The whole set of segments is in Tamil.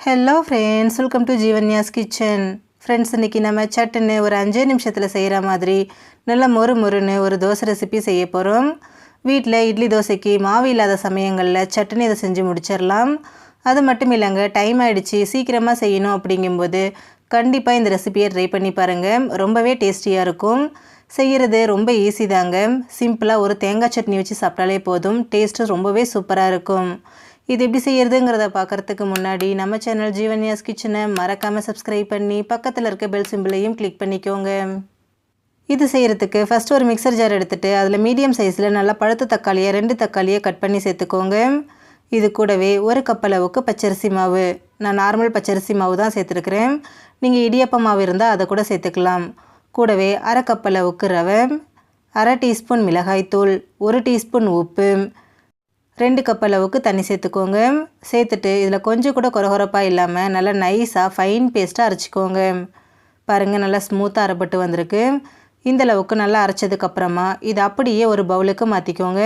Hello friends, welcome to Jeevanya's kitchen. Friends, இன்றைக்கி நம்ம சட்டுன்னு ஒரு 5 நிமிஷத்தில் செய்கிற மாதிரி நல்ல மொறுன்னு ஒரு தோசை ரெசிபி செய்ய போகிறோம். வீட்டில் இட்லி தோசைக்கு மாவு இல்லாத சமயங்களில் சட்டுன்னு இதை செஞ்சு முடிச்சிடலாம். அது மட்டும் இல்லைங்க, டைம் ஆகிடுச்சு சீக்கிரமாக செய்யணும் அப்படிங்கும்போது கண்டிப்பாக இந்த ரெசிபியை ட்ரை பண்ணி பாருங்கள். ரொம்பவே டேஸ்டியாக இருக்கும். செய்கிறது ரொம்ப ஈஸி தாங்க. சிம்பிளாக ஒரு தேங்காய் சட்னி வச்சு சாப்பிட்டாலே போதும். டேஸ்ட்டு ரொம்பவே சூப்பராக இருக்கும். இது எப்படி செய்கிறதுங்கிறத பார்க்குறதுக்கு முன்னாடி நம்ம சேனல் ஜீவன்யாஸ் கிச்சனை மறக்காமல் சப்ஸ்கிரைப் பண்ணி பக்கத்தில் இருக்க பெல் சிம்பிளையும் கிளிக் பண்ணிக்கோங்க. இது செய்கிறதுக்கு ஃபஸ்ட்டு ஒரு மிக்சர் ஜார் எடுத்துகிட்டு அதில் மீடியம் சைஸில் நல்லா பழுத்த தக்காளியை 2 தக்காளியை கட் பண்ணி சேர்த்துக்கோங்க. இது கூடவே 1 கப் அளவுக்கு பச்சரிசி மாவு. நான் நார்மல் பச்சரிசி மாவு தான் சேர்த்துருக்குறேன். நீங்கள் இடியப்ப மாவு இருந்தால் அதை கூட சேர்த்துக்கலாம். கூடவே 1/2 கப் அளவுக்கு ரவை, 1/2 டீஸ்பூன் மிளகாய்த்தூள், 1 டீஸ்பூன் உப்பு, 2 கப் அளவுக்கு தண்ணி சேர்த்துக்கோங்க. சேர்த்துட்டு இதில் கொஞ்சம் கூட கொரகொரப்பாக இல்லாமல் நல்லா நைஸாக ஃபைன் பேஸ்ட்டாக அரைச்சிக்கோங்க. பாருங்கள், நல்லா ஸ்மூத்தாக அரைப்பட்டு வந்திருக்கு. இந்தளவுக்கு நல்லா அரைச்சதுக்கப்புறமா இதை அப்படியே ஒரு பவுலுக்கு மாற்றிக்கோங்க.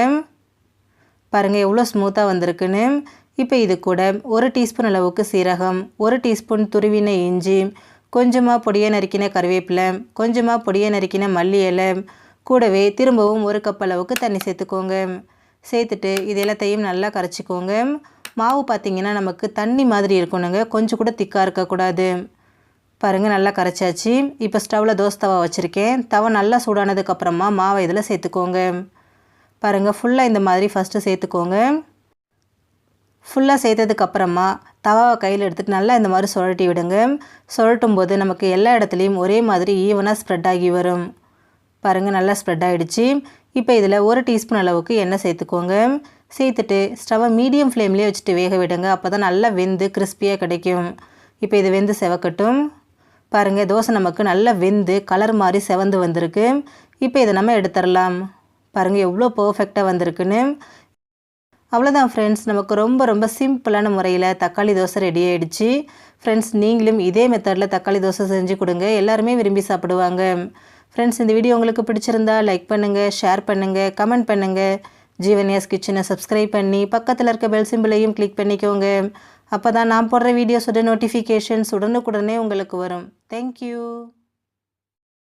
பாருங்கள் எவ்வளோ ஸ்மூத்தாக வந்திருக்குன்னு. இப்போ இது கூட 1 டீஸ்பூன் அளவுக்கு சீரகம், 1 டீஸ்பூன் துருவின இஞ்சி, கொஞ்சமாக பொடியை நறுக்கின கருவேப்பிலை, கொஞ்சமாக பொடியை நறுக்கின மல்லி இலை, கூடவே திரும்பவும் 1 கப் அளவுக்கு தண்ணி சேர்த்துக்கோங்க. சேர்த்துட்டு இது எல்லாத்தையும் நல்லா கரைச்சிக்கோங்க. மாவு பார்த்திங்கன்னா நமக்கு தண்ணி மாதிரி இருக்கணுங்க, கொஞ்சம் கூட திக்காக இருக்கக்கூடாது. பாருங்கள், நல்லா கரைச்சாச்சு. இப்போ ஸ்டவ்வில் தோசை தவா வச்சுருக்கேன். தவா நல்லா சூடானதுக்கப்புறமா மாவை இதில் சேர்த்துக்கோங்க. பாருங்கள், ஃபுல்லாக இந்த மாதிரி ஃபஸ்ட்டு சேர்த்துக்கோங்க. ஃபுல்லாக சேர்த்ததுக்கப்புறமா தவாவை கையில் எடுத்துகிட்டு நல்லா இந்த மாதிரி சுழட்டி விடுங்க. சுழட்டும் போது நமக்கு எல்லா இடத்துலையும் ஒரே மாதிரி ஈவனாக ஸ்ப்ரெட் ஆகி வரும். பாருங்கள், நல்லா ஸ்ப்ரெட் ஆகிடுச்சு. இப்போ இதில் 1 டீஸ்பூன் அளவுக்கு எண்ணெய் சேர்த்துக்கோங்க. சேர்த்துட்டு ஸ்டவ்வை மீடியம் ஃப்ளேம்லேயே வச்சுட்டு வேக விடுங்க. அப்போ தான் நல்லா வெந்து கிறிஸ்பியாக கிடைக்கும். இப்போ இது வெந்து செவக்கட்டும். பாருங்கள், தோசை நமக்கு நல்லா வெந்து கலர் மாதிரி செவந்து வந்திருக்கு. இப்போ இதை நம்ம எடுத்துடலாம். பாருங்கள் எவ்வளோ பர்ஃபெக்டாக வந்திருக்குன்னு. அவ்வளோதான் ஃப்ரெண்ட்ஸ், நமக்கு ரொம்ப சிம்பிளான முறையில் தக்காளி தோசை ரெடி ஆகிடுச்சு. ஃப்ரெண்ட்ஸ், நீங்களும் இதே மெத்தடில் தக்காளி தோசை செஞ்சு கொடுங்க. எல்லாருமே விரும்பி சாப்பிடுவாங்க. ஃப்ரெண்ட்ஸ், இந்த வீடியோ உங்களுக்கு பிடிச்சிருந்தா லைக் பண்ணுங்கள், ஷேர் பண்ணுங்கள், கமெண்ட் பண்ணுங்கள். ஜீவன்யாஸ் கிச்சனை சப்ஸ்கிரைப் பண்ணி பக்கத்தில் இருக்க பெல் சிம்பிளையும் கிளிக் பண்ணிக்கோங்க. அப்போ தான் நான் போடுற வீடியோஸோட நோட்டிஃபிகேஷன்ஸ் உடனுக்குடனே உங்களுக்கு வரும். தேங்க்யூ.